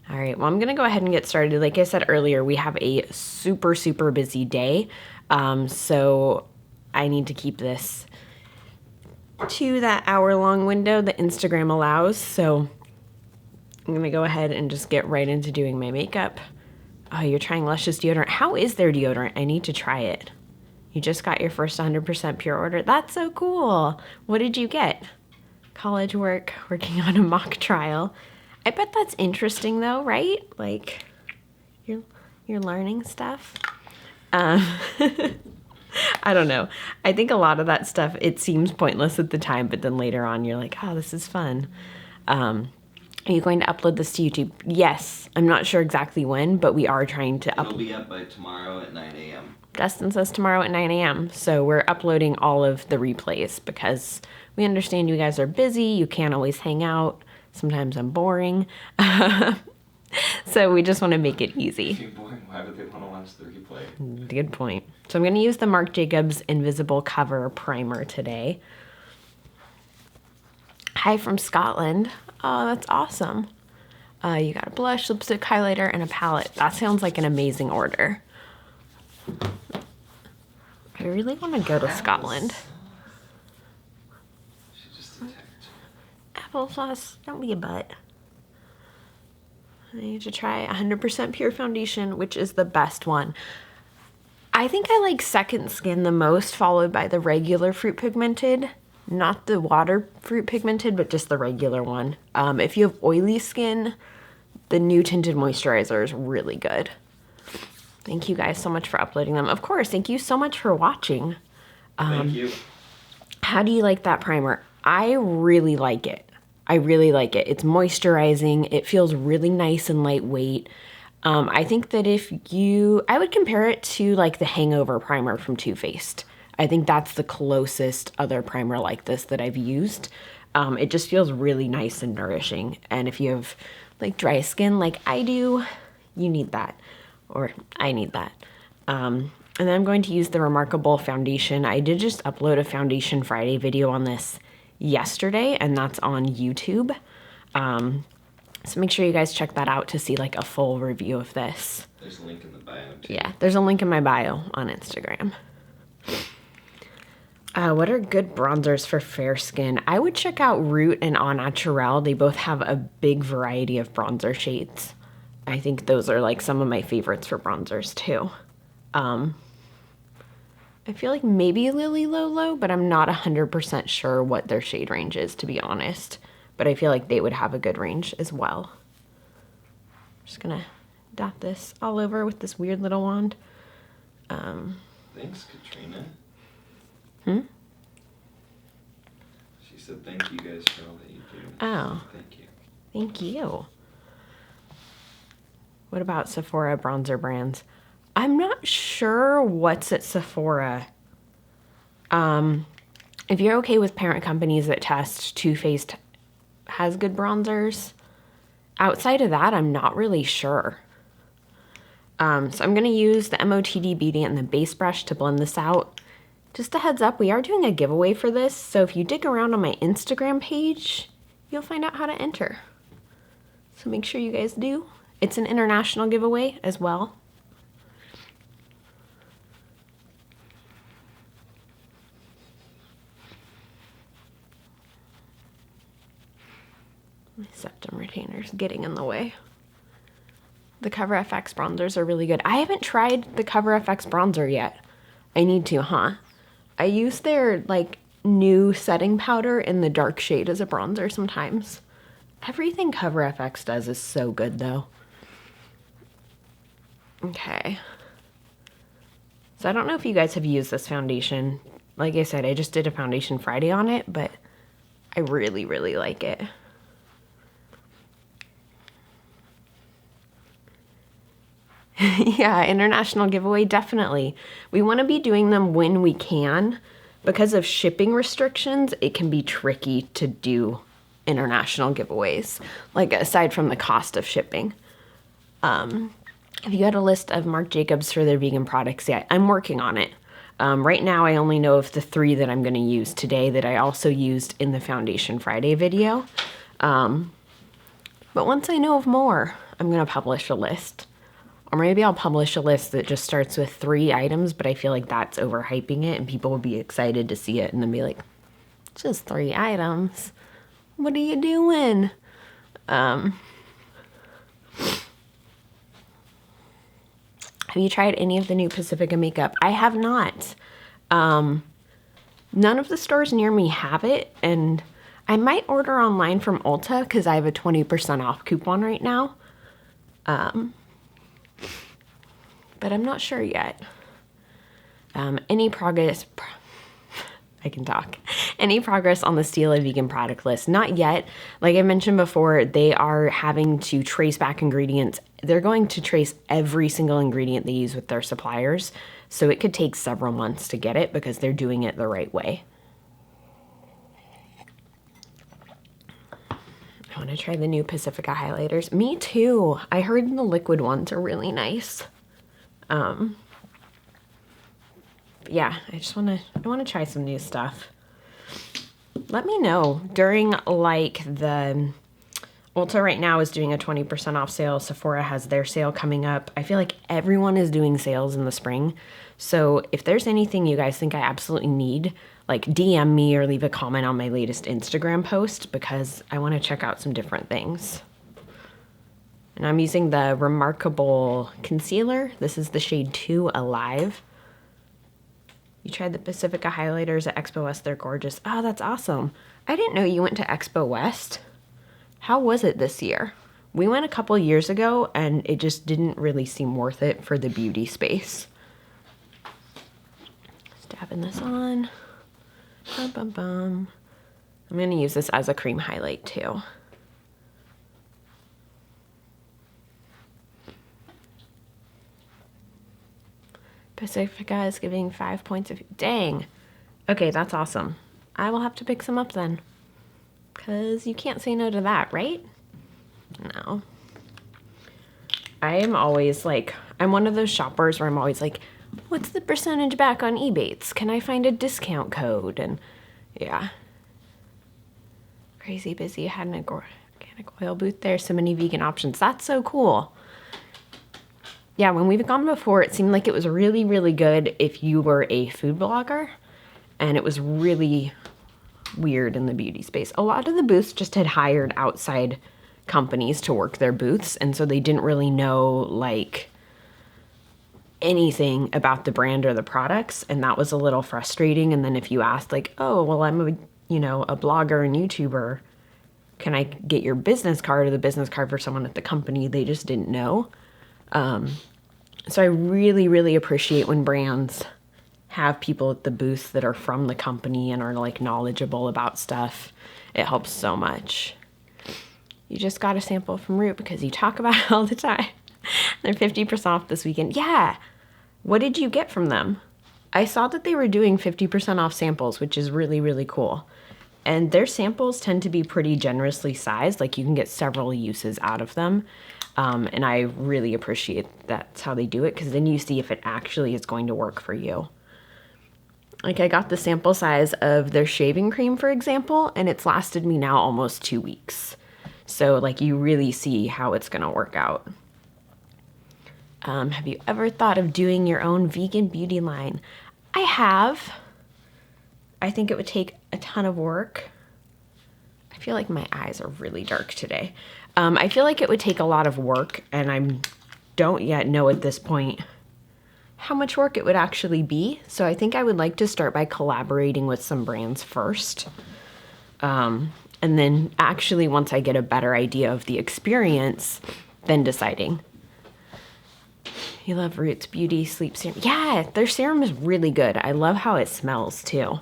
All right, well, I'm gonna go ahead and get started. Like I said earlier, we have a super, super busy day. So I need to keep this to that hour-long window that Instagram allows. So I'm gonna go ahead and just get right into doing my makeup. Oh, you're trying Luscious deodorant. How is their deodorant? I need to try it. You just got your first 100% pure order. That's so cool. What did you get? College work, working on a mock trial. I bet that's interesting though, right? Like, you're learning stuff. I don't know. I think a lot of that stuff, it seems pointless at the time, but then later on you're like, oh, this is fun. Are you going to upload this to YouTube? Yes. I'm not sure exactly when, but we are trying to upload. It'll be up by tomorrow at 9 a.m. Dustin says tomorrow at 9 a.m. So we're uploading all of the replays because we understand you guys are busy. You can't always hang out. Sometimes I'm boring. So we just want to make it easy. If you're boring, why would they want to watch the replay? Good point. So I'm going to use the Marc Jacobs Invisible Cover Primer today. Hi from Scotland. Oh, that's awesome. You got a blush, lipstick, highlighter, and a palette. That sounds like an amazing order. I really want to go to Scotland. She just attacked you. Applesauce, don't be a butt. I need to try 100% pure foundation, which is the best one. I think I like Second Skin the most, followed by the regular fruit pigmented. Not the water fruit pigmented, but just the regular one. If you have oily skin, the new tinted moisturizer is really good. Thank you guys so much for uploading them. Of course, thank you so much for watching. Thank you. How do you like that primer? I really like it. I really like it. It's moisturizing. It feels really nice and lightweight. I think that I would compare it to like the Hangover primer from Too Faced. I think that's the closest other primer like this that I've used. It just feels really nice and nourishing. And if you have like dry skin like I do, you need that. Or I need that. And then I'm going to use the Remarkable foundation. I did just upload a Foundation Friday video on this yesterday, and that's on YouTube. So make sure you guys check that out to see like a full review of this. There's a link in the bio too. Yeah, there's a link in my bio on Instagram. What are good bronzers for fair skin? I would check out Root and Au Naturel. They both have a big variety of bronzer shades. I think those are like some of my favorites for bronzers too. I feel like maybe Lily Lolo, but I'm not 100% sure what their shade range is, to be honest. But I feel like they would have a good range as well. Just gonna dot this all over with this weird little wand. Thanks, Katrina. Hmm? She said thank you guys for all that you do. Oh. Thank you. Thank you. What about Sephora bronzer brands? I'm not sure what's at Sephora. If you're okay with parent companies that test, Too Faced has good bronzers. Outside of that, I'm not really sure. So I'm going to use the MOTD Beauty and the base brush to blend this out. Just a heads up, we are doing a giveaway for this, so if you dig around on my Instagram page, you'll find out how to enter. So make sure you guys do. It's an international giveaway as well. My septum retainer's getting in the way. The Cover FX bronzers are really good. I haven't tried the Cover FX bronzer yet. I need to, huh? I use their like new setting powder in the dark shade as a bronzer sometimes. Everything Cover FX does is so good though. Okay. So I don't know if you guys have used this foundation. Like I said, I just did a Foundation Friday on it, but I really, really like it. Yeah, international giveaway, definitely. We want to be doing them when we can. Because of shipping restrictions, it can be tricky to do international giveaways, like aside from the cost of shipping. Have you got a list of Marc Jacobs for their vegan products yet? I'm working on it. Right now, I only know of the 3 that I'm going to use today that I also used in the Foundation Friday video. But once I know of more, I'm going to publish a list. Or maybe I'll publish a list that just starts with 3 items, but I feel like that's overhyping it and people will be excited to see it and then be like, just 3 items. What are you doing? Have you tried any of the new Pacifica makeup? I have not. None of the stores near me have it, and I might order online from Ulta because I have a 20% off coupon right now. But I'm not sure yet. Any progress? I can talk. Any progress on the Steal a Vegan product list? Not yet. Like I mentioned before, they are having to trace back ingredients. They're going to trace every single ingredient they use with their suppliers. So it could take several months to get it because they're doing it the right way. I want to try the new Pacifica highlighters. Me too. I heard the liquid ones are really nice. Yeah, I want to try some new stuff. Let me know during like the Ulta right now is doing a 20% off sale. Sephora has their sale coming up. I feel like everyone is doing sales in the spring. So if there's anything you guys think I absolutely need, like DM me or leave a comment on my latest Instagram post because I want to check out some different things. And I'm using the Remarkable Concealer. This is the shade 2 Alive. You tried the Pacifica highlighters at Expo West. They're gorgeous. Oh, that's awesome. I didn't know you went to Expo West. How was it this year? We went a couple years ago and it just didn't really seem worth it for the beauty space. Dabbing this on. Bum, bum, bum. I'm going to use this as a cream highlight too. Pacifica is giving 5 points of... Dang. Okay, that's awesome. I will have to pick some up then. Because you can't say no to that, right? No. I am always like... I'm one of those shoppers where I'm always like, what's the percentage back on Ebates? Can I find a discount code? And yeah. Crazy busy. Had an organic oil booth there. So many vegan options. That's so cool. Yeah, when we've gone before, it seemed like it was really, really good if you were a food blogger. And it was really weird in the beauty space. A lot of the booths just had hired outside companies to work their booths. And so they didn't really know, like, anything about the brand or the products. And that was a little frustrating. And then if you asked, like, oh, well, I'm a blogger and YouTuber. Can I get your business card or the business card for someone at the company? They just didn't know. So I really, really appreciate when brands have people at the booth that are from the company and are like knowledgeable about stuff. It helps so much. You just got a sample from Root because you talk about it all the time. They're 50% off this weekend. Yeah. What did you get from them? I saw that they were doing 50% off samples, which is really, really cool. And their samples tend to be pretty generously sized. Like you can get several uses out of them. And I really appreciate that's how they do it because then you see if it actually is going to work for you. Like I got the sample size of their shaving cream, for example, and it's lasted me now almost 2 weeks. So like you really see how it's going to work out. Have you ever thought of doing your own vegan beauty line? I have. I think it would take a ton of work. I feel like my eyes are really dark today. I feel like it would take a lot of work, and I don't yet know at this point how much work it would actually be. So I think I would like to start by collaborating with some brands first. And then actually once I get a better idea of the experience, then deciding. You love Roots Beauty Sleep Serum. Yeah, their serum is really good. I love how it smells too.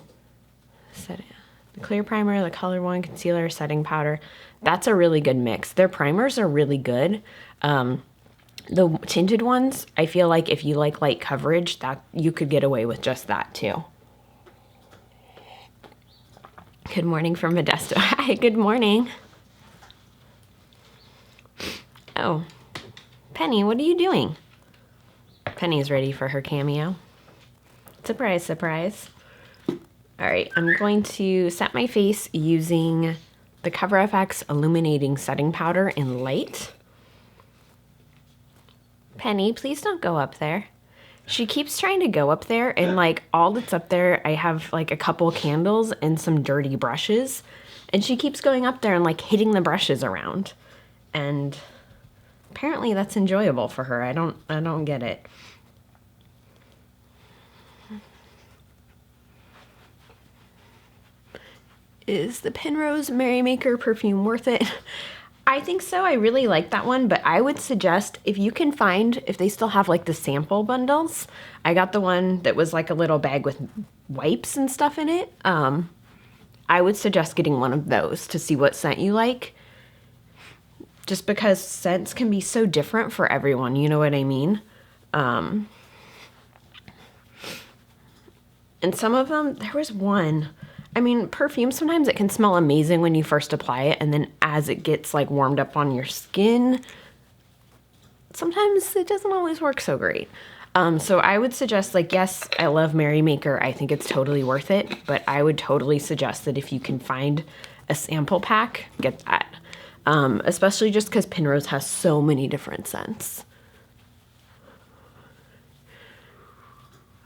The clear primer, the color one, concealer, setting powder. That's a really good mix. Their primers are really good. The tinted ones, I feel like if you like light coverage, that you could get away with just that too. Good morning from Modesto. Hi, good morning. Oh, Penny, what are you doing? Penny's ready for her cameo. Surprise, surprise. All right, I'm going to set my face using the CoverFX Illuminating Setting Powder in Light. Penny, please don't go up there. She keeps trying to go up there, and like all that's up there, I have like a couple candles and some dirty brushes, and she keeps going up there and like hitting the brushes around. And apparently that's enjoyable for her. I don't get it. Is the Penrose Merrymaker perfume worth it? I think so. I really like that one, but I would suggest if you can find, if they still have like the sample bundles. I got the one that was like a little bag with wipes and stuff in it. I would suggest getting one of those to see what scent you like. Just because scents can be so different for everyone, you know what I mean? And some of them, there was one. I mean, perfume, sometimes it can smell amazing when you first apply it, and then as it gets like warmed up on your skin, sometimes it doesn't always work so great. So I would suggest, like, yes, I love Merrymaker. I think it's totally worth it, but I would totally suggest that if you can find a sample pack, get that. Especially just because Penrose has so many different scents.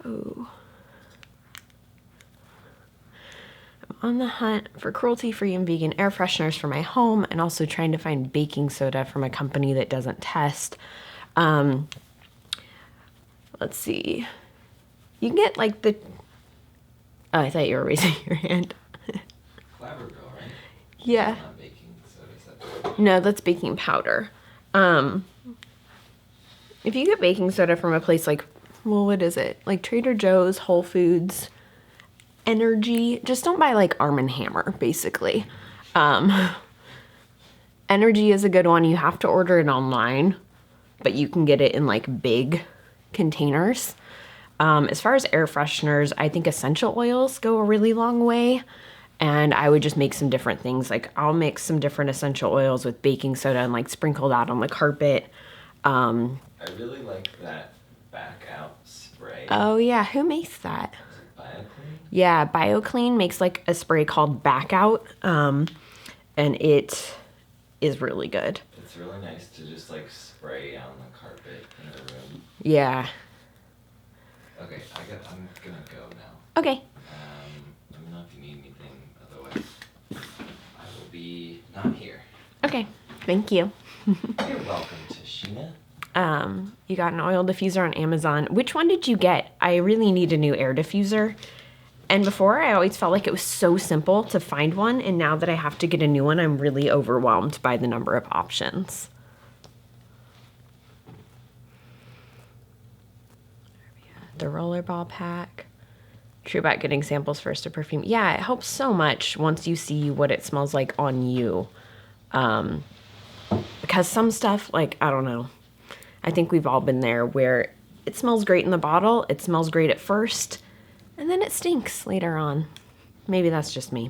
Oh. On the hunt for cruelty-free and vegan air fresheners for my home, and also trying to find baking soda from a company that doesn't test. Let's see. You can get like the... Oh, I thought you were raising your hand. Clever girl, right? Yeah. Not baking soda, is that... No, that's baking powder. If you get baking soda from a place like, well, what is it? Like Trader Joe's, Whole Foods... Energy, just don't buy like Arm & Hammer, basically. Energy is a good one. You have to order it online, but you can get it in like big containers. As far as air fresheners, I think essential oils go a really long way, and I would just make some different things. Like I'll mix some different essential oils with baking soda and like sprinkle that on the carpet. I really like that back out spray. Oh yeah, who makes that? BioClean? Yeah, BioClean makes like a spray called Back Out, and it is really good. It's really nice to just like spray on the carpet in the room. Yeah. Okay, I'm gonna go now. Okay. Let me know if you need anything, otherwise I will be not here. Okay. Thank you. You're welcome, Tashina. You got an oil diffuser on Amazon. Which one did you get? I really need a new air diffuser. And before, I always felt like it was so simple to find one, and now that I have to get a new one, I'm really overwhelmed by the number of options. The rollerball pack. True about getting samples first of perfume. Yeah, it helps so much once you see what it smells like on you. Because some stuff, like, I don't know. I think we've all been there where it smells great in the bottle, it smells great at first, and then it stinks later on. Maybe that's just me.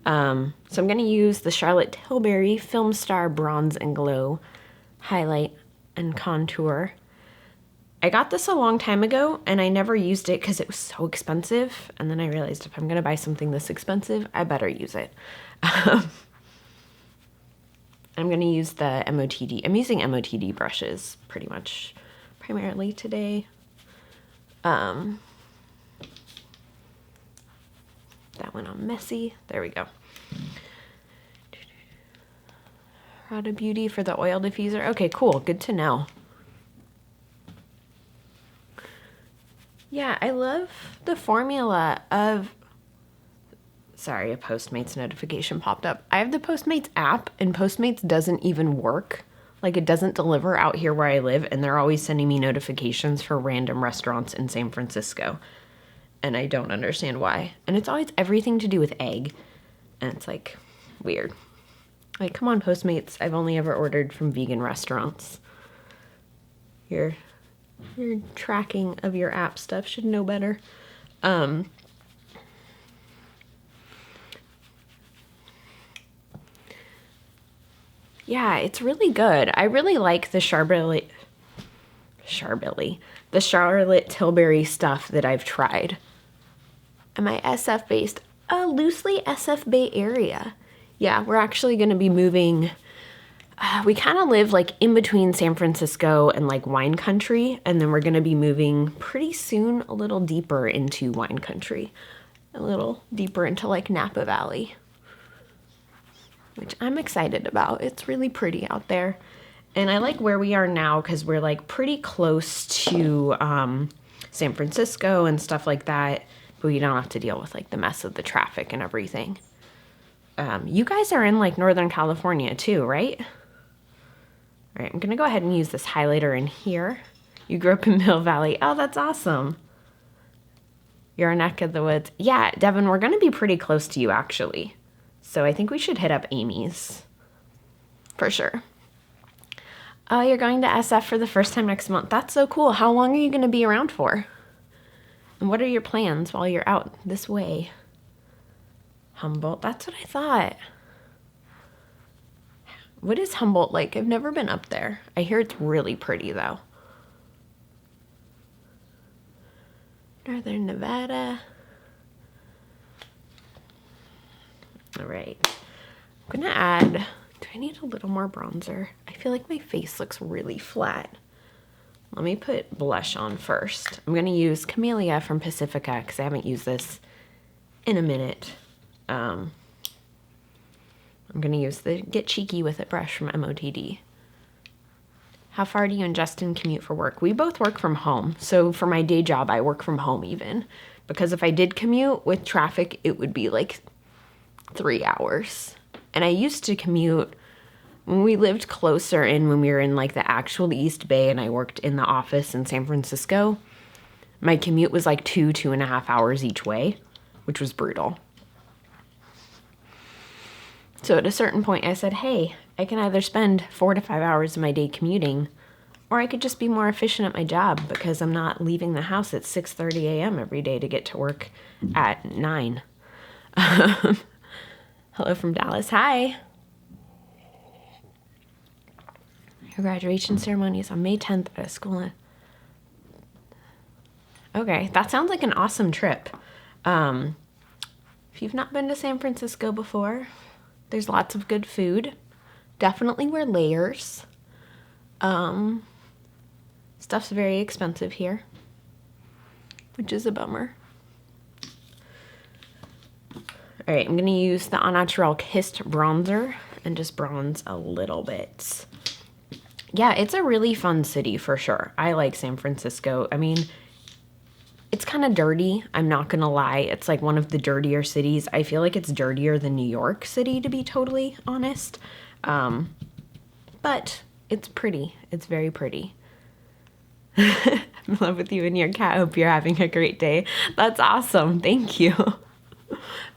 So I'm going to use the Charlotte Tilbury Film Star Bronze and Glow Highlight and Contour. I got this a long time ago, and I never used it because it was so expensive. And then I realized if I'm going to buy something this expensive, I better use it. I'm going to use the MOTD. I'm using MOTD brushes pretty much primarily today. That went on messy. There we go. Rada Beauty for the oil diffuser. Okay, cool. Good to know. Yeah, I love the formula of... Sorry, a Postmates notification popped up. I have the Postmates app, and Postmates doesn't even work. Like, it doesn't deliver out here where I live, and they're always sending me notifications for random restaurants in San Francisco. And I don't understand why. And it's always everything to do with egg. And it's, like, weird. Like, come on, Postmates. I've only ever ordered from vegan restaurants. Your tracking of your app stuff should know better. Yeah, it's really good. I really like the Charlotte Tilbury stuff that I've tried. Am I SF based? Loosely SF Bay Area. Yeah, we're actually going to be moving We kind of live like in between San Francisco and like wine country, and then we're going to be moving pretty soon a little deeper into wine country, a little deeper into like Napa Valley, which I'm excited about. It's really pretty out there. And I like where we are now because we're like pretty close to San Francisco and stuff like that, but we don't have to deal with like the mess of the traffic and everything. You guys are in like Northern California too, right? All right, I'm gonna go ahead and use this highlighter in here. You grew up in Mill Valley. Oh, that's awesome. Your neck of the woods. Yeah, Devin, we're gonna be pretty close to you actually. So I think we should hit up Amy's for sure. Oh, you're going to SF for the first time next month. That's so cool. How long are you gonna be around for? And what are your plans while you're out this way? Humboldt, that's what I thought. What is Humboldt like? I've never been up there. I hear it's really pretty though. Northern Nevada. All right. I'm gonna add, do I need a little more bronzer? I feel like my face looks really flat. Let me put blush on first. I'm gonna use Camellia from Pacifica because I haven't used this in a minute. I'm gonna use the Get Cheeky With It brush from MOTD. How far do you and Justin commute for work? We both work from home. So for my day job, I work from home even. Because if I did commute with traffic, it would be like 3 hours. And I used to commute when we lived closer in, when we were in like the actual East Bay and I worked in the office in San Francisco. My commute was like 2.5 hours each way, which was brutal. So at a certain point I said, hey, I can either spend 4 to 5 hours of my day commuting, or I could just be more efficient at my job because I'm not leaving the house at 6:30 a.m. every day to get to work at 9. Hello from Dallas. Hi. Your graduation ceremony is on May 10th at a school. Okay, that sounds like an awesome trip. If you've not been to San Francisco before, there's lots of good food. Definitely wear layers. Stuff's very expensive here, which is a bummer. All right, I'm gonna use the Au Naturel Kissed bronzer and just bronze a little bit. Yeah, it's a really fun city for sure. I like San Francisco. I mean, it's kind of dirty. I'm not gonna lie. It's like one of the dirtier cities. I feel like it's dirtier than New York City, to be totally honest. But it's pretty. It's very pretty. I'm in love with you and your cat. Hope you're having a great day. That's awesome. Thank you.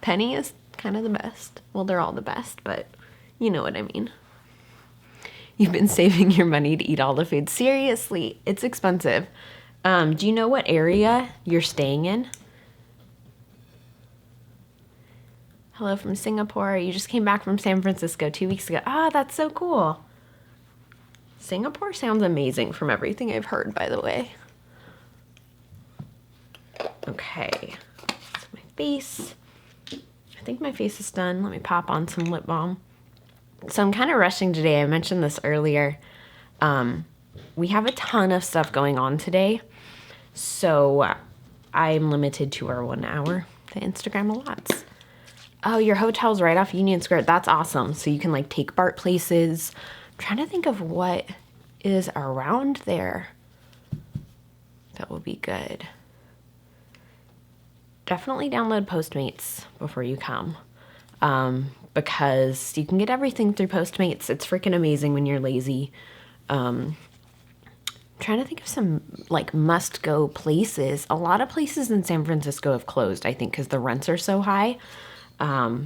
Penny is kind of the best. Well, they're all the best, but you know what I mean. You've been saving your money to eat all the food. Seriously, it's expensive. Do you know what area you're staying in? Hello from Singapore. You just came back from San Francisco 2 weeks ago. Ah, that's so cool. Singapore sounds amazing from everything I've heard, by the way. Okay, so my face. I think my face is done. Let me pop on some lip balm. So I'm kind of rushing today. I mentioned this earlier. We have a ton of stuff going on today. So I'm limited to our 1 hour to Instagram a lot. Oh, your hotel's right off Union Square. That's awesome. So you can like take BART places. I'm trying to think of what is around there that will be good. Definitely download Postmates before you come. Because you can get everything through Postmates. It's freaking amazing when you're lazy. Trying to think of some like must-go places. A lot of places in San Francisco have closed, I think, because the rents are so high. I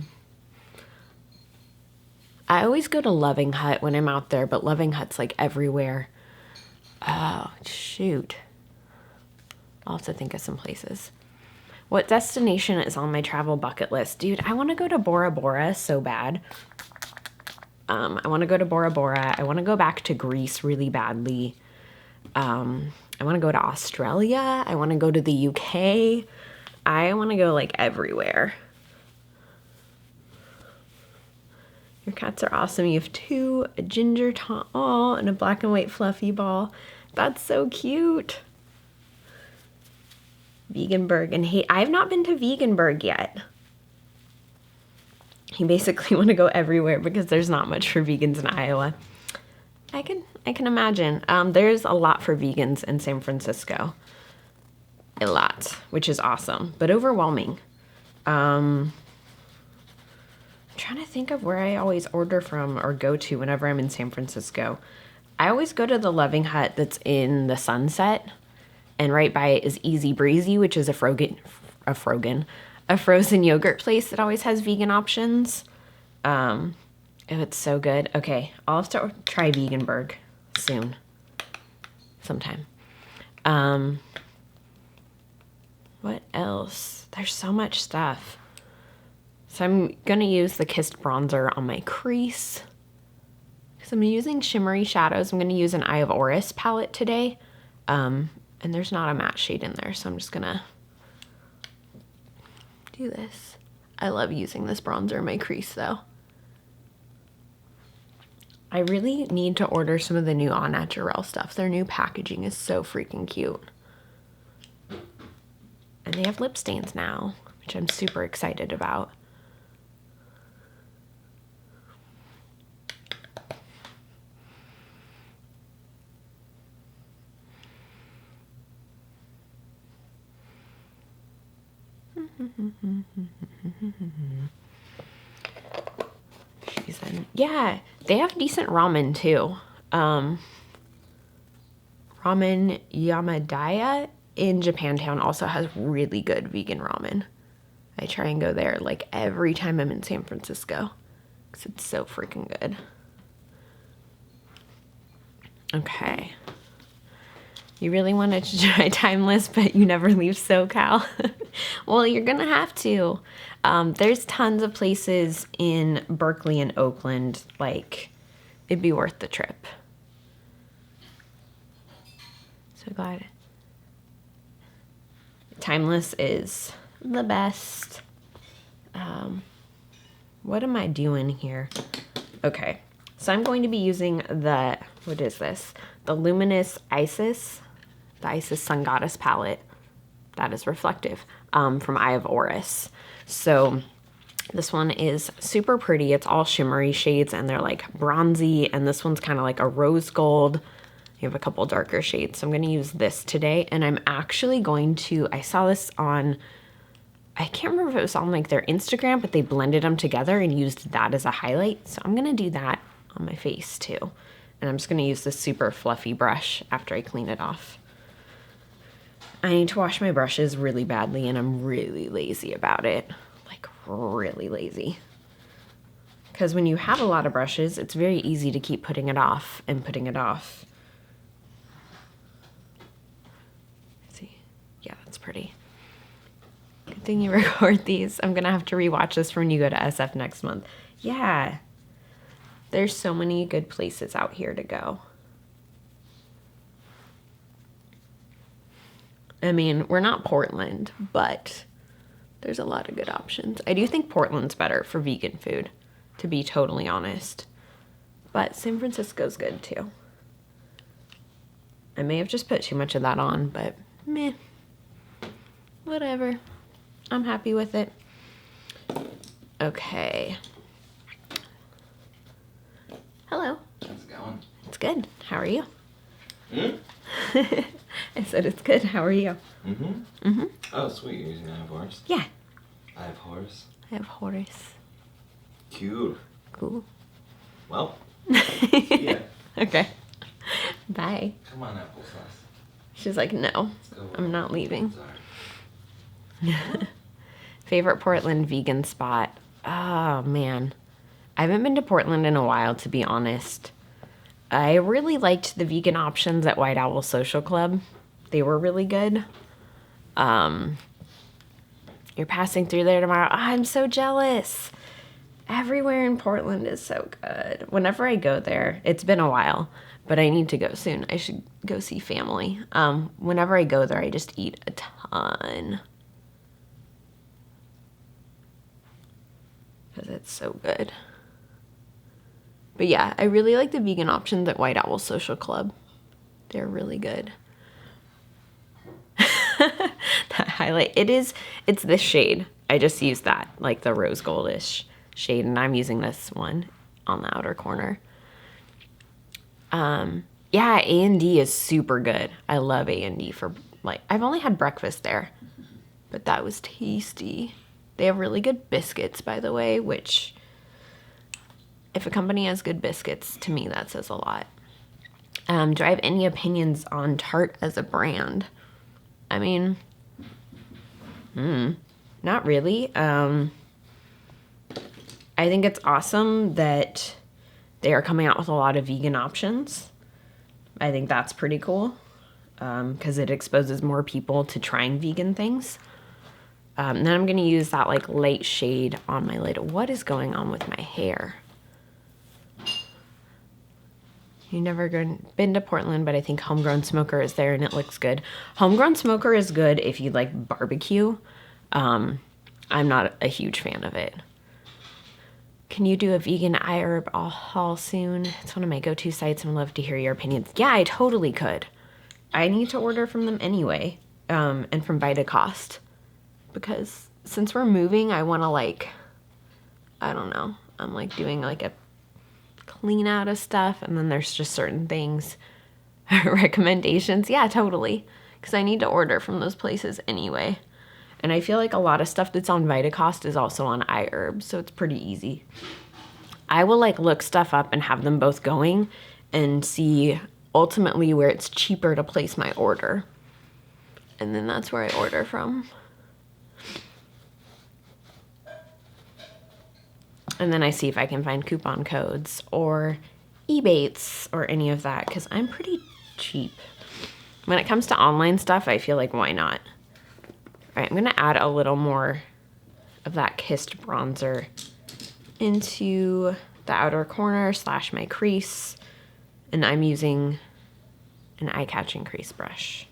always go to Loving Hut when I'm out there, but Loving Hut's like everywhere. Oh, shoot. I'll have to think of some places. What destination is on my travel bucket list? Dude, I want to go to Bora Bora so bad. I want to go to Bora Bora. I want to go back to Greece really badly. I want to go to Australia. I want to go to the UK. I want to go like everywhere. Your cats are awesome. You have 2, a ginger oh, and a black and white fluffy ball. That's so cute. Veganburg. And hey, I've not been to Veganburg yet. You basically want to go everywhere because there's not much for vegans in Iowa. I can imagine. There's a lot for vegans in San Francisco. A lot, which is awesome, but overwhelming. I'm trying to think of where I always order from or go to whenever I'm in San Francisco. I always go to the Loving Hut that's in the Sunset, and right by it is Easy Breezy, which is a frozen yogurt place that always has vegan options. Oh, it's so good. Okay, I'll have to try Veganburg soon, sometime. What else? There's so much stuff. So I'm gonna use the Kissed Bronzer on my crease. Because I'm using shimmery shadows. I'm gonna use an Eye of Orris palette today. And there's not a matte shade in there, so I'm just gonna do this. I love using this bronzer in my crease though. I really need to order some of the new Au Naturel stuff. Their new packaging is so freaking cute. And they have lip stains now, which I'm super excited about. Yeah, they have decent ramen too. Ramen Yamadaya in Japantown also has really good vegan ramen. I try and go there like every time I'm in San Francisco because it's so freaking good. Okay. You really wanted to try Timeless, but you never leave SoCal? Well, you're gonna have to. There's tons of places in Berkeley and Oakland, like, it'd be worth the trip. So glad. Timeless is the best. What am I doing here? Okay, so I'm going to be using what is this? The Luminous Isis, the Isis Sun Goddess palette. That is reflective, from Eye of Orris. So this one is super pretty. It's all shimmery shades and they're like bronzy, and this one's kind of like a rose gold. You have a couple darker shades. So I'm going to use this today, and I'm actually going to, I saw this on, I can't remember if it was on like their Instagram, but they blended them together and used that as a highlight. So I'm going to do that on my face too. And I'm just going to use this super fluffy brush after I clean it off. I need to wash my brushes really badly, and I'm really lazy about it. Like, really lazy. Because when you have a lot of brushes, it's very easy to keep putting it off and putting it off. Let's see. Yeah, that's pretty. Good thing you record these. I'm going to have to rewatch this when you go to SF next month. Yeah. There's so many good places out here to go. I mean, we're not Portland, but there's a lot of good options. I do think Portland's better for vegan food, to be totally honest. But San Francisco's good too. I may have just put too much of that on, but meh. Whatever. I'm happy with it. Okay. Hello. How's it going? It's good. How are you? Hmm? I said it's good. How are you? Mm-hmm. Mm-hmm. Oh, sweet. You're using Eye of Horse? Yeah. Eye of Horse? I have Horace. Cute. Cool. Well, yeah. Okay. Bye. Come on, applesauce. She's like, no, Let's go. I'm not leaving. Sorry. Favorite Portland vegan spot? Oh, man. I haven't been to Portland in a while, to be honest. I really liked the vegan options at White Owl Social Club. They were really good. You're passing through there tomorrow. Oh, I'm so jealous. Everywhere in Portland is so good. Whenever I go there, it's been a while, but I need to go soon. I should go see family. Whenever I go there, I just eat a ton. Because it's so good. But yeah, I really like the vegan options at White Owl Social Club. They're really good. That highlight, it's this shade. I just used that, like the rose goldish shade, and I'm using this one on the outer corner. Yeah, A&D is super good. I love A&D for, like, I've only had breakfast there, but that was tasty. They have really good biscuits, by the way, which, if a company has good biscuits, to me that says a lot. Do I have any opinions on Tarte as a brand? I mean, not really. I think it's awesome that they are coming out with a lot of vegan options. I think that's pretty cool because it exposes more people to trying vegan things. Then I'm going to use that like light shade on my lid. What is going on with my hair? You've never been to Portland, but I think Homegrown Smoker is there and it looks good. Homegrown Smoker is good if you like barbecue. I'm not a huge fan of it. Can you do a vegan iHerb haul soon? It's one of my go-to sites and I'd love to hear your opinions. Yeah, I totally could. I need to order from them anyway, and from Vitacost. Because since we're moving, I want to like, I don't know, I'm like doing like a clean out of stuff, and then there's just certain things, recommendations. Yeah, totally. Because I need to order from those places anyway. And I feel like a lot of stuff that's on Vitacost is also on iHerb, so it's pretty easy. I will like look stuff up and have them both going and see ultimately where it's cheaper to place my order. And then that's where I order from. And then I see if I can find coupon codes or Ebates or any of that, because I'm pretty cheap. When it comes to online stuff, I feel like why not? All right, I'm going to add a little more of that Kissed bronzer into the outer corner / my crease. And I'm using an eye-catching crease brush.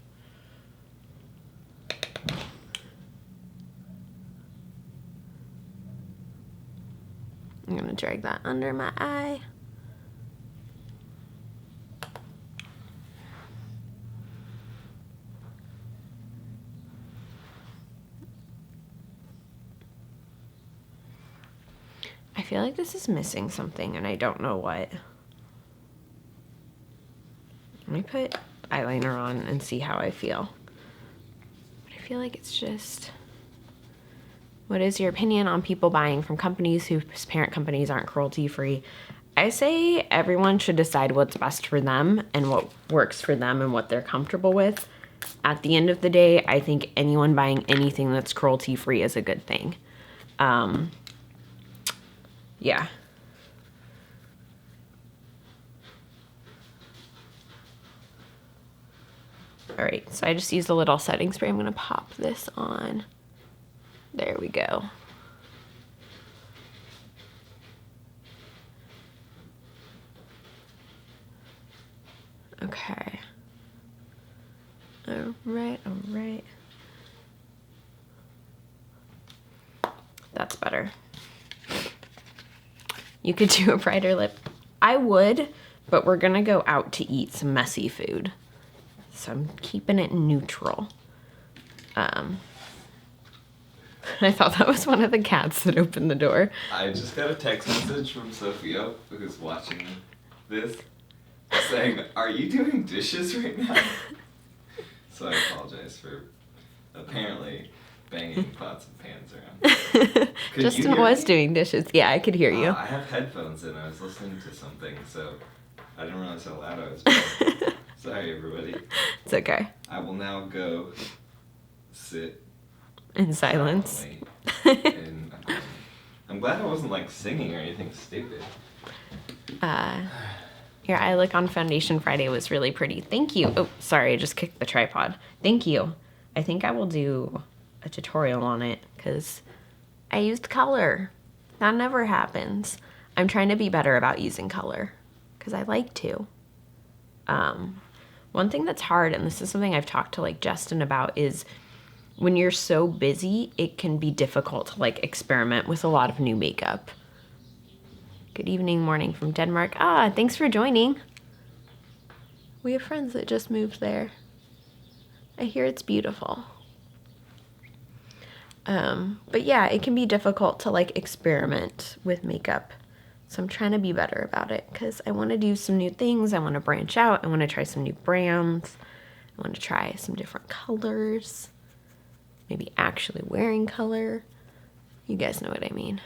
I'm going to drag that under my eye. I feel like this is missing something and I don't know what. Let me put eyeliner on and see how I feel. But I feel like it's just... What is your opinion on people buying from companies whose parent companies aren't cruelty-free? I say everyone should decide what's best for them and what works for them and what they're comfortable with. At the end of the day, I think anyone buying anything that's cruelty-free is a good thing. Yeah. All right, so I just used a little setting spray. I'm going to pop this on. There we go. Okay. All right, all right. That's better. You could do a brighter lip. I would, but we're gonna go out to eat some messy food. So I'm keeping it neutral. I thought that was one of the cats that opened the door. I just got a text message from Sophia, who's watching this, saying, "Are you doing dishes right now?" So I apologize for apparently banging pots and pans around. Justin was doing dishes. Yeah, I could hear you. I have headphones in. I was listening to something, so I didn't realize how loud I was being. Sorry, everybody. It's okay. I will now go sit in silence. And I'm glad I wasn't like singing or anything stupid. Your eye look on Foundation Friday was really pretty. Thank you. Oh, sorry, I just kicked the tripod. Thank you. I think I will do a tutorial on it because I used color. That never happens. I'm trying to be better about using color because I like to. One thing that's hard, and this is something I've talked to like Justin about, is when you're so busy, it can be difficult to like experiment with a lot of new makeup. Good evening, morning from Denmark. Ah, thanks for joining. We have friends that just moved there. I hear it's beautiful. But yeah, it can be difficult to like experiment with makeup. So I'm trying to be better about it because I want to do some new things. I want to branch out. I want to try some new brands. I want to try some different colors. Maybe actually wearing color. You guys know what I mean.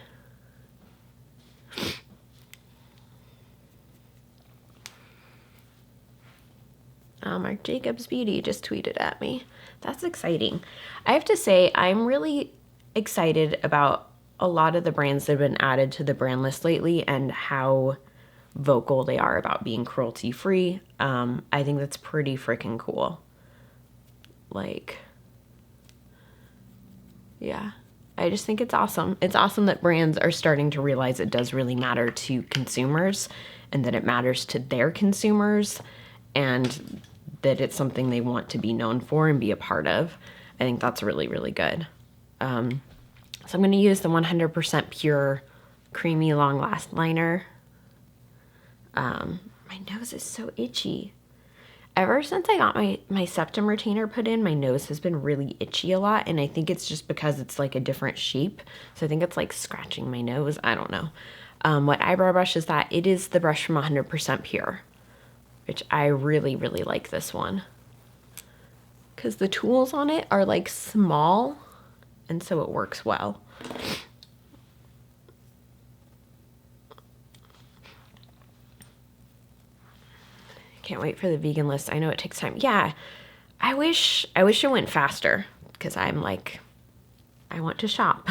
Mark Jacobs Beauty just tweeted at me. That's exciting. I have to say, I'm really excited about a lot of the brands that have been added to the brand list lately and how vocal they are about being cruelty free. I think that's pretty freaking cool. Like, yeah, I just think it's awesome. It's awesome that brands are starting to realize it does really matter to consumers and that it matters to their consumers and that it's something they want to be known for and be a part of. I think that's really, really good. So I'm going to use the 100% pure creamy long last liner. My nose is so itchy. Ever since I got my septum retainer put in, my nose has been really itchy a lot, and I think it's just because it's like a different shape. So I think it's like scratching my nose. I don't know. What eyebrow brush is that? It is the brush from 100% Pure, which I really, really like this one. Because the tools on it are like small, and so it works well. Can't wait for the vegan list. I know it takes time. Yeah, I wish it went faster because I'm like, I want to shop.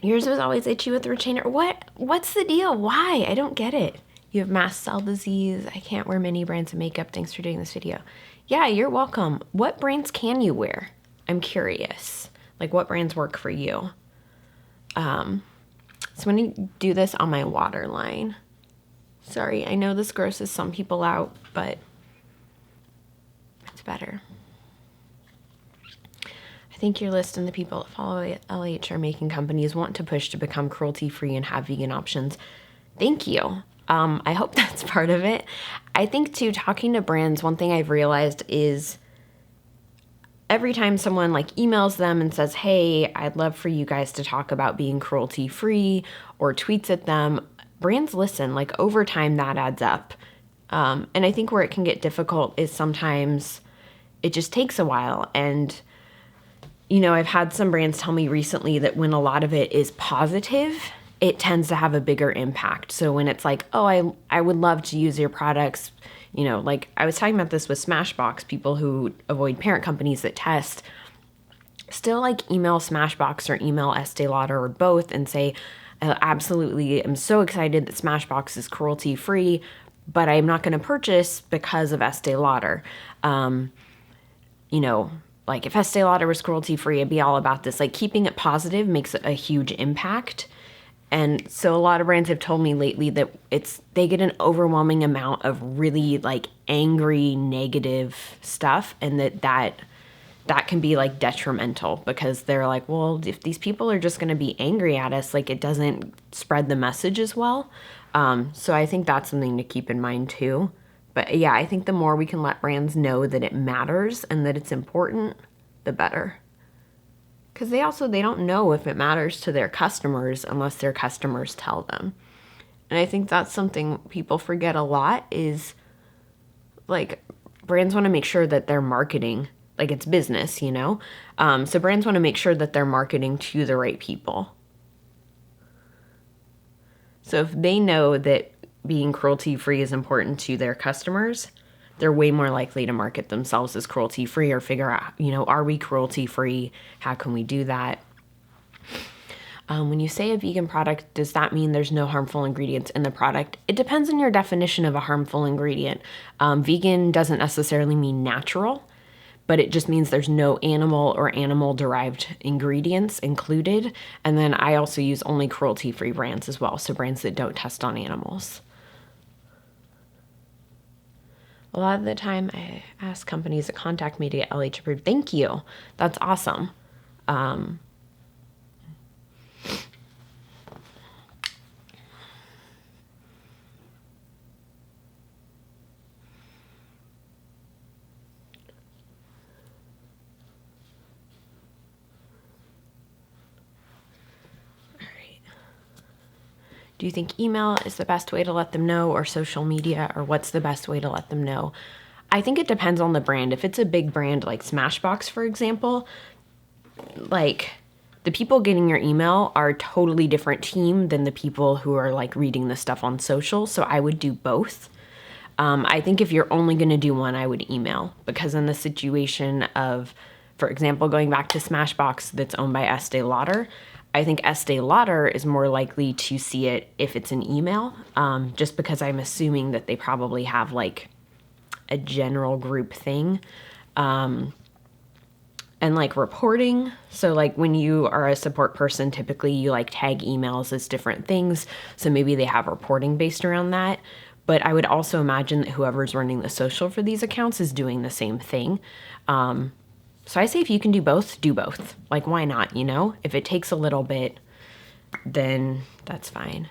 Yours was always itchy with the retainer. What's the deal? Why? I don't get it. You have mast cell disease. I can't wear many brands of makeup. Thanks for doing this video. Yeah, you're welcome. What brands can you wear? I'm curious. Like, what brands work for you? So I'm going to do this on my waterline. Sorry, I know this grosses some people out, but it's better. I think your list and the people that follow LH are making companies want to push to become cruelty-free and have vegan options. Thank you. I hope that's part of it. I think, too, talking to brands, one thing I've realized is every time someone like emails them and says, hey, I'd love for you guys to talk about being cruelty free, or tweets at them, brands listen. Like, over time that adds up. And I think where it can get difficult is sometimes it just takes a while. And, you know, I've had some brands tell me recently that when a lot of it is positive, it tends to have a bigger impact. So when it's like, oh, I would love to use your products, you know, like I was talking about this with Smashbox, people who avoid parent companies that test, still like email Smashbox or email Estee Lauder or both and say, I absolutely am so excited that Smashbox is cruelty free, but I'm not going to purchase because of Estee Lauder. You know, like if Estee Lauder was cruelty free, I'd be all about this. Like, keeping it positive makes a huge impact. And so a lot of brands have told me lately that they get an overwhelming amount of really like angry, negative stuff, and that can be like detrimental because they're like, well, if these people are just going to be angry at us, like it doesn't spread the message as well. So I think that's something to keep in mind too. But yeah, I think the more we can let brands know that it matters and that it's important, the better. Because they don't know if it matters to their customers unless their customers tell them. And I think that's something people forget a lot is, like, brands want to make sure that they're marketing, like it's business, you know? So brands want to make sure that they're marketing to the right people. So if they know that being cruelty-free is important to their customers, they're way more likely to market themselves as cruelty-free or figure out, you know, are we cruelty-free? How can we do that? When you say a vegan product, does that mean there's no harmful ingredients in the product? It depends on your definition of a harmful ingredient. Vegan doesn't necessarily mean natural, but it just means there's no animal or animal-derived ingredients included. And then I also use only cruelty-free brands as well, so brands that don't test on animals. A lot of the time, I ask companies that contact me to get LH approved. Thank you. That's awesome. Do you think email is the best way to let them know, or social media, or what's the best way to let them know? I think it depends on the brand. If it's a big brand like Smashbox, for example, like the people getting your email are a totally different team than the people who are like reading the stuff on social. So I would do both. I think if you're only going to do one, I would email, because in the situation of, for example, going back to Smashbox that's owned by Estee Lauder, I think Estee Lauder is more likely to see it if it's an email, just because I'm assuming that they probably have like a general group thing. And like reporting. So like when you are a support person, typically you like tag emails as different things. So maybe they have reporting based around that. But I would also imagine that whoever's running the social for these accounts is doing the same thing. So I say if you can do both, do both. Like, why not, you know? If it takes a little bit, then that's fine.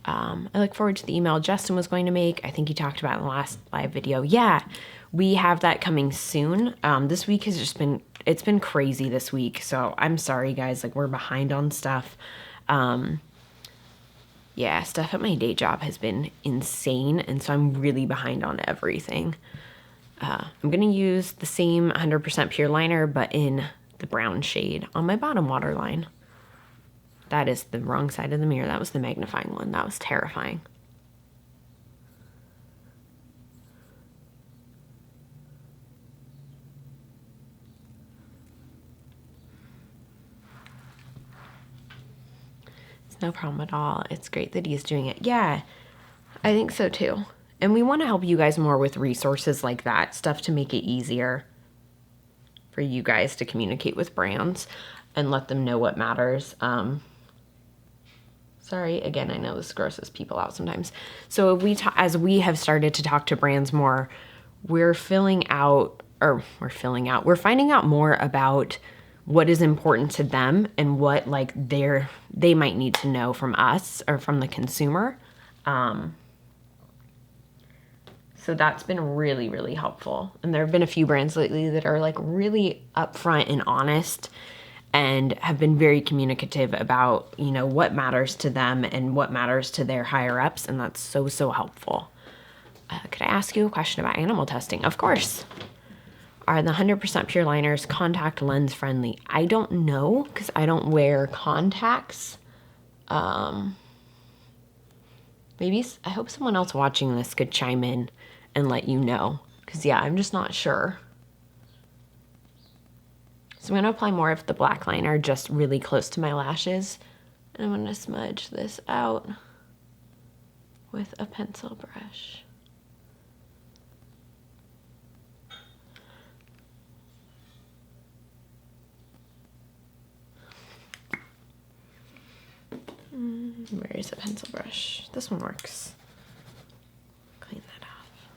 I look forward to the email Justin was going to make. I think he talked about in the last live video. Yeah, we have that coming soon. This week has just been, it's been crazy this week. So I'm sorry, guys. Like, we're behind on stuff. Yeah, stuff at my day job has been insane, and so I'm really behind on everything. I'm going to use the same 100% pure liner, but in the brown shade on my bottom waterline. That is the wrong side of the mirror. That was the magnifying one. That was terrifying. No problem at all. It's great that he's doing it. Yeah, I think so too. And we want to help you guys more with resources like that, stuff to make it easier for you guys to communicate with brands and let them know what matters. Sorry, again, I know this grosses people out sometimes. So as we have started to talk to brands more, we're finding out more about what is important to them and what like they might need to know from us or from the consumer. So that's been really, really helpful. And there have been a few brands lately that are like really upfront and honest and have been very communicative about, you know, what matters to them and what matters to their higher ups. And that's so, so helpful. Could I ask you a question about animal testing? Of course. Are the 100% pure liners contact lens friendly? I don't know, because I don't wear contacts. Maybe, I hope someone else watching this could chime in and let you know, because yeah, I'm just not sure. So I'm going to apply more of the black liner just really close to my lashes, and I'm going to smudge this out with a pencil brush. Where is a pencil brush? This one works. Clean that off.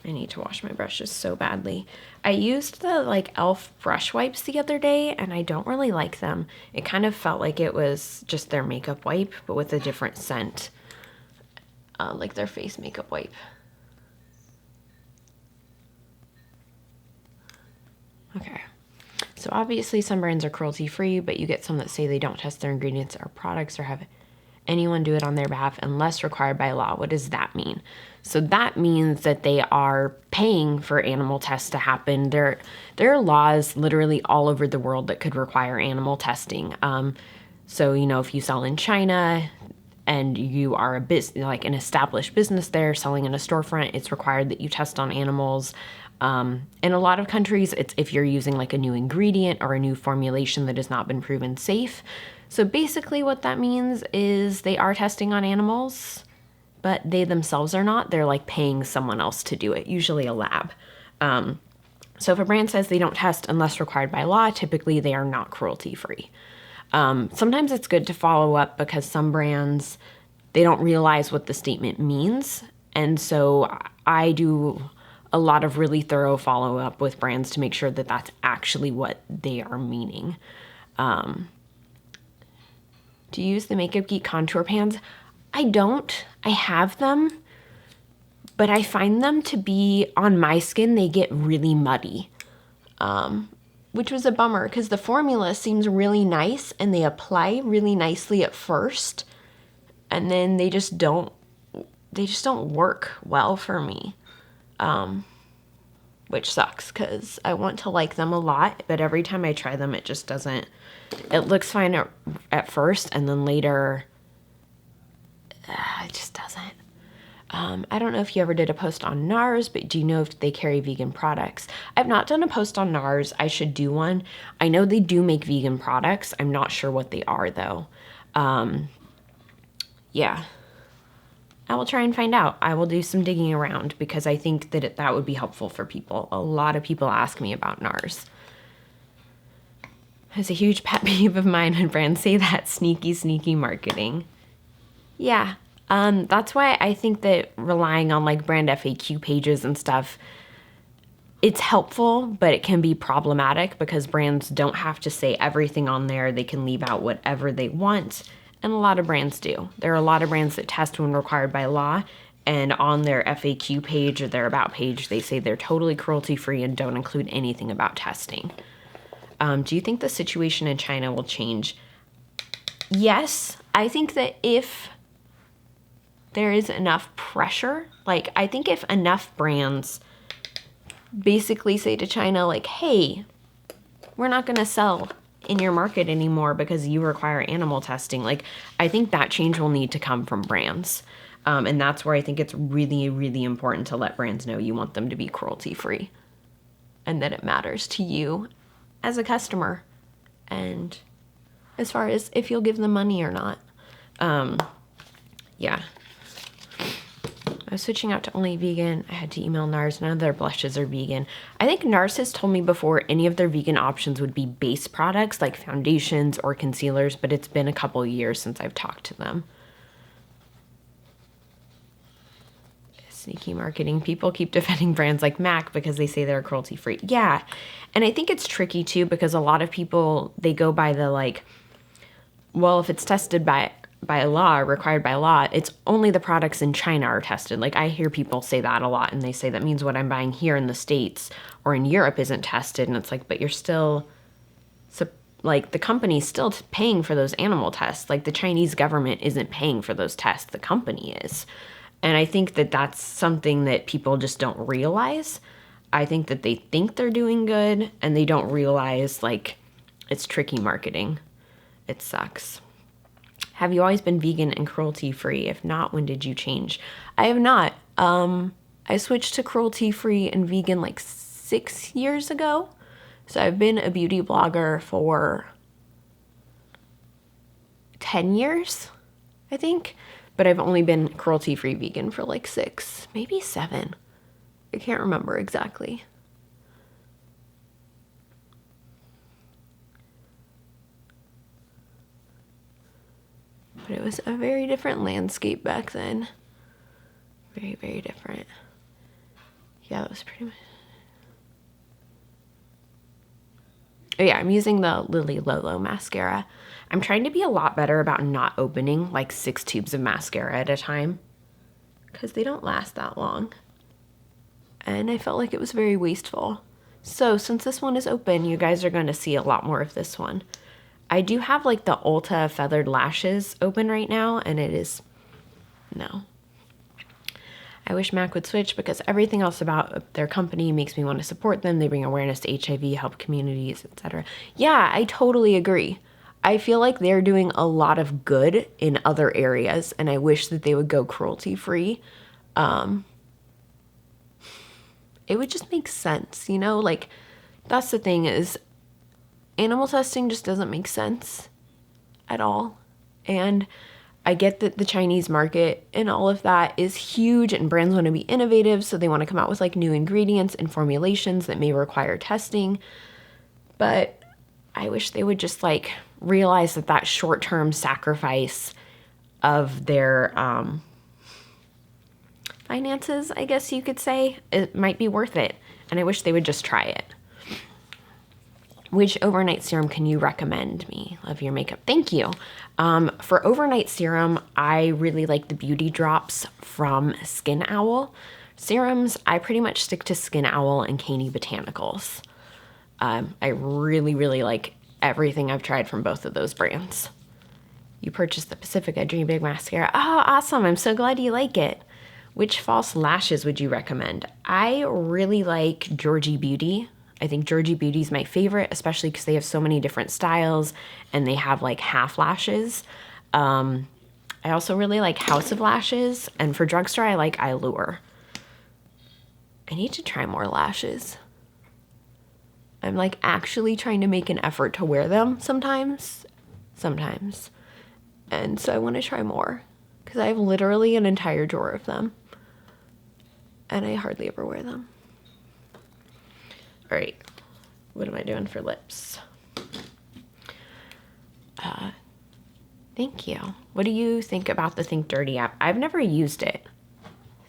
I need to wash my brushes so badly. I used the like e.l.f. brush wipes the other day, and I don't really like them. It kind of felt like it was just their makeup wipe, but with a different scent. Like their face makeup wipe. Okay. So obviously some brands are cruelty free, but you get some that say they don't test their ingredients or products or have anyone do it on their behalf unless required by law. What does that mean? So that means that they are paying for animal tests to happen. There are laws literally all over the world that could require animal testing. So, you know, if you sell in China and you are like an established business there selling in a storefront, it's required that you test on animals. In a lot of countries, it's if you're using like a new ingredient or a new formulation that has not been proven safe. So basically what that means is they are testing on animals, but they themselves are not. They're like paying someone else to do it, usually a lab. So if a brand says they don't test unless required by law, typically they are not cruelty free. Sometimes it's good to follow up because some brands, they don't realize what the statement means. And so I do a lot of really thorough follow up with brands to make sure that that's actually what they are meaning. Do you use the Makeup Geek contour pans? I don't. I have them, but I find them to be, on my skin, they get really muddy. which was a bummer because the formula seems really nice and they apply really nicely at first, and then they just don't work well for me, which sucks because I want to like them a lot, but every time I try them, it just doesn't. It looks fine at first, and then later, it just doesn't. I don't know if you ever did a post on NARS, but do you know if they carry vegan products? I've not done a post on NARS. I should do one. I know they do make vegan products. I'm not sure what they are, though. Yeah. I will try and find out. I will do some digging around because I think that that would be helpful for people. A lot of people ask me about NARS. It's a huge pet peeve of mine when brands say that sneaky marketing. Yeah. That's why I think that relying on like brand FAQ pages and stuff, it's helpful, but it can be problematic because brands don't have to say everything on there. They can leave out whatever they want, and a lot of brands do. There are a lot of brands that test when required by law, and on their FAQ page or their about page, they say they're totally cruelty-free and don't include anything about testing. Do you think the situation in China will change? Yes, I think that if there is enough pressure, like I think if enough brands basically say to China, like, hey, we're not going to sell in your market anymore because you require animal testing. Like, I think that change will need to come from brands. And that's where I think it's really, really important to let brands know you want them to be cruelty-free and that it matters to you as a customer and as far as if you'll give them money or not. Yeah. I was switching out to only vegan. I had to email NARS. None of their blushes are vegan. I think NARS has told me before any of their vegan options would be base products like foundations or concealers, but it's been a couple years since I've talked to them. Sneaky marketing. People keep defending brands like MAC because they say they're cruelty-free. Yeah, and I think it's tricky too because a lot of people, they go by the like, well, if it's tested by law, required by law, it's only the products in China are tested. Like I hear people say that a lot, and they say that means what I'm buying here in the States or in Europe isn't tested. And it's like, but you're still, like the company's still paying for those animal tests. Like the Chinese government isn't paying for those tests, the company is. And I think that that's something that people just don't realize. I think that they think they're doing good and they don't realize like it's tricky marketing. It sucks. Have you always been vegan and cruelty-free? If not, when did you change? I have not. I switched to cruelty-free and vegan like 6 years ago. So I've been a beauty blogger for 10 years, I think. But I've only been cruelty-free vegan for like 6, maybe 7. I can't remember exactly. But it was a very different landscape back then. Very, very different. Yeah, that was pretty much... Oh yeah, I'm using the Lily Lolo mascara. I'm trying to be a lot better about not opening like 6 tubes of mascara at a time because they don't last that long. And I felt like it was very wasteful. So since this one is open, you guys are going to see a lot more of this one. I do have like the Ulta Feathered Lashes open right now, and it is, no. I wish MAC would switch because everything else about their company makes me want to support them. They bring awareness to HIV, help communities, etc. Yeah, I totally agree. I feel like they're doing a lot of good in other areas, and I wish that they would go cruelty-free. It would just make sense, you know? Like, that's the thing is, animal testing just doesn't make sense at all. And I get that the Chinese market and all of that is huge and brands want to be innovative, so they want to come out with like new ingredients and formulations that may require testing. But I wish they would just like realize that that short-term sacrifice of their finances, I guess you could say, it might be worth it. And I wish they would just try it. Which overnight serum can you recommend me? Love your makeup. Thank you. For overnight serum, I really like the Beauty Drops from Skin Owl. Serums, I pretty much stick to Skin Owl and Caney Botanicals. I really, really like everything I've tried from both of those brands. You purchased the Pacifica Dream Big Mascara. Oh, awesome. I'm so glad you like it. Which false lashes would you recommend? I really like Georgie Beauty. I think Georgie Beauty is my favorite, especially because they have so many different styles and they have like half lashes. I also really like House of Lashes, and for drugstore, I like Allure. I need to try more lashes. I'm like actually trying to make an effort to wear them sometimes. And so I want to try more because I have literally an entire drawer of them and I hardly ever wear them. All right, what am I doing for lips? Thank you. What do you think about the Think Dirty app? I've never used it,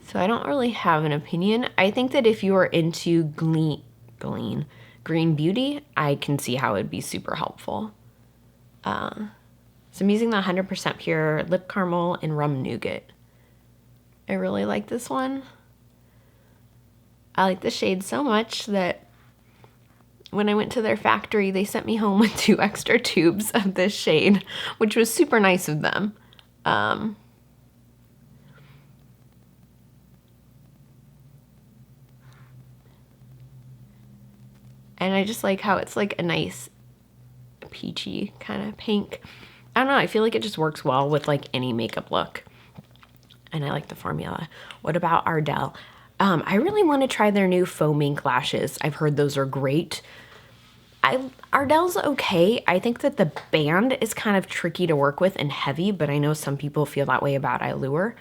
so I don't really have an opinion. I think that if you are into green beauty, I can see how it would be super helpful. So I'm using the 100% pure lip caramel and rum nougat. I really like this one. I like the shade so much that when I went to their factory, they sent me home with 2 extra tubes of this shade, which was super nice of them. And I just like how it's like a nice peachy kind of pink. I don't know, I feel like it just works well with like any makeup look. And I like the formula. What about Ardell? I really want to try their new faux mink lashes. I've heard those are great. Ardell's okay. I think that the band is kind of tricky to work with and heavy, but I know some people feel that way about Allure.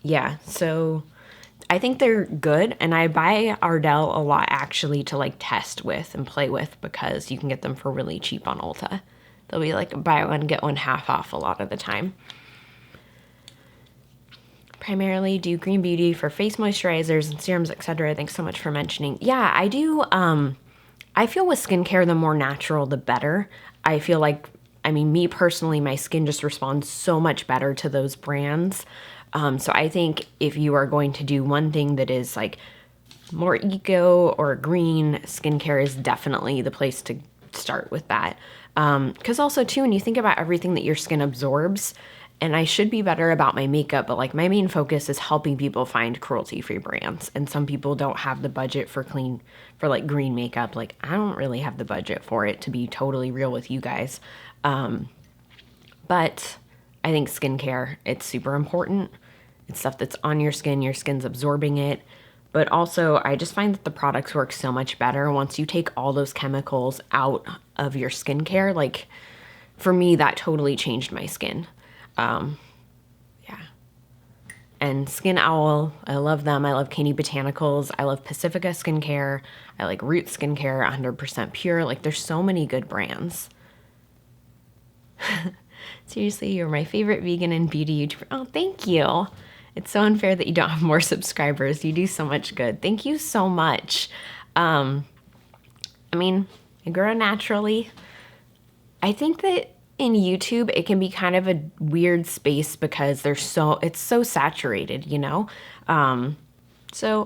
Yeah, so I think they're good, and I buy Ardell a lot actually to like test with and play with because you can get them for really cheap on Ulta. They'll be like buy one, get one half off a lot of the time. Primarily do green beauty for face moisturizers and serums, etc. Thanks so much for mentioning. Yeah, I do. I feel with skincare, the more natural, the better. I feel like, I mean, me personally, my skin just responds so much better to those brands. So I think if you are going to do one thing that is like more eco or green, skincare is definitely the place to start with that. Because also too, when you think about everything that your skin absorbs, and I should be better about my makeup, but like my main focus is helping people find cruelty-free brands. And some people don't have the budget for like green makeup. Like I don't really have the budget for it, to be totally real with you guys. But I think skincare, it's super important. It's stuff that's on your skin's absorbing it. But also I just find that the products work so much better once you take all those chemicals out of your skincare. Like for me, that totally changed my skin. Yeah. And Skin Owl, I love them. I love Candy Botanicals. I love Pacifica Skincare. I like Root Skincare, 100% pure. Like there's so many good brands. Seriously, you're my favorite vegan and beauty YouTuber. Oh, thank you. It's so unfair that you don't have more subscribers. You do so much good. Thank you so much. I mean, I grow naturally. I think that in YouTube, it can be kind of a weird space because it's so saturated, you know? So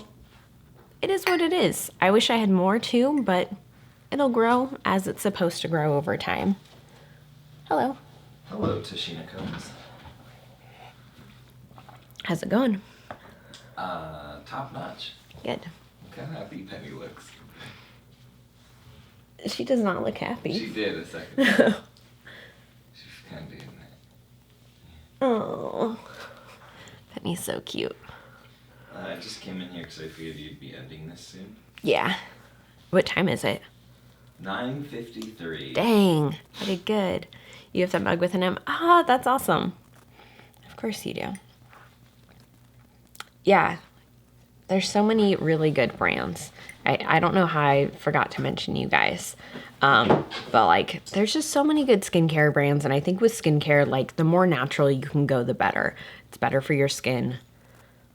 it is what it is. I wish I had more too, but it'll grow as it's supposed to grow over time. Hello. Hello, Tashina Combs. How's it going? Top notch. Good. Look how happy Penny looks. She does not look happy. She did a second ago. She's kind of doing that. Oh, Penny's so cute. I just came in here because I figured you'd be ending this soon. Yeah. What time is it? 9:53. Dang, I did good. You have that mug with an M? Ah, that's awesome. Of course you do. Yeah, there's so many really good brands. I don't know how I forgot to mention you guys. But like, there's just so many good skincare brands. And I think with skincare, like the more natural you can go, the better. It's better for your skin.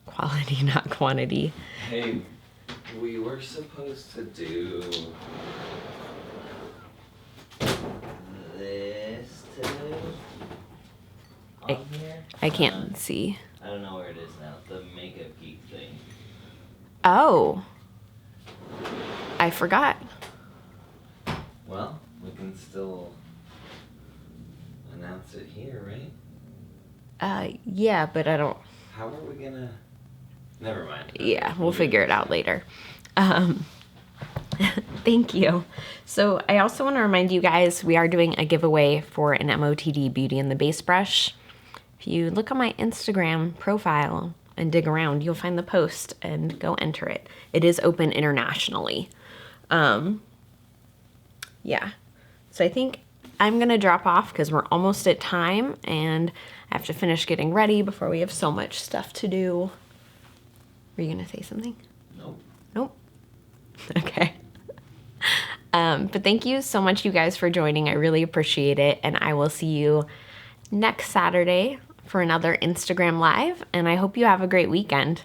Quality, not quantity. Hey, we were supposed to do this today on here. I can't see. I don't know where it is now. The Makeup Geek thing. Oh. I forgot. Well, we can still announce it here, right? Yeah, but I don't... How are we gonna... Never mind. Yeah, we'll figure it out later. Thank you. So I also want to remind you guys, we are doing a giveaway for an MOTD Beauty and the Base Brush. If you look on my Instagram profile and dig around, you'll find the post and go enter it. It is open internationally. Yeah. So I think I'm going to drop off because we're almost at time and I have to finish getting ready before we have so much stuff to do. Were you going to say something? Nope. Nope. Okay. But thank you so much, you guys, for joining. I really appreciate it. And I will see you next Saturday for another Instagram Live. And I hope you have a great weekend.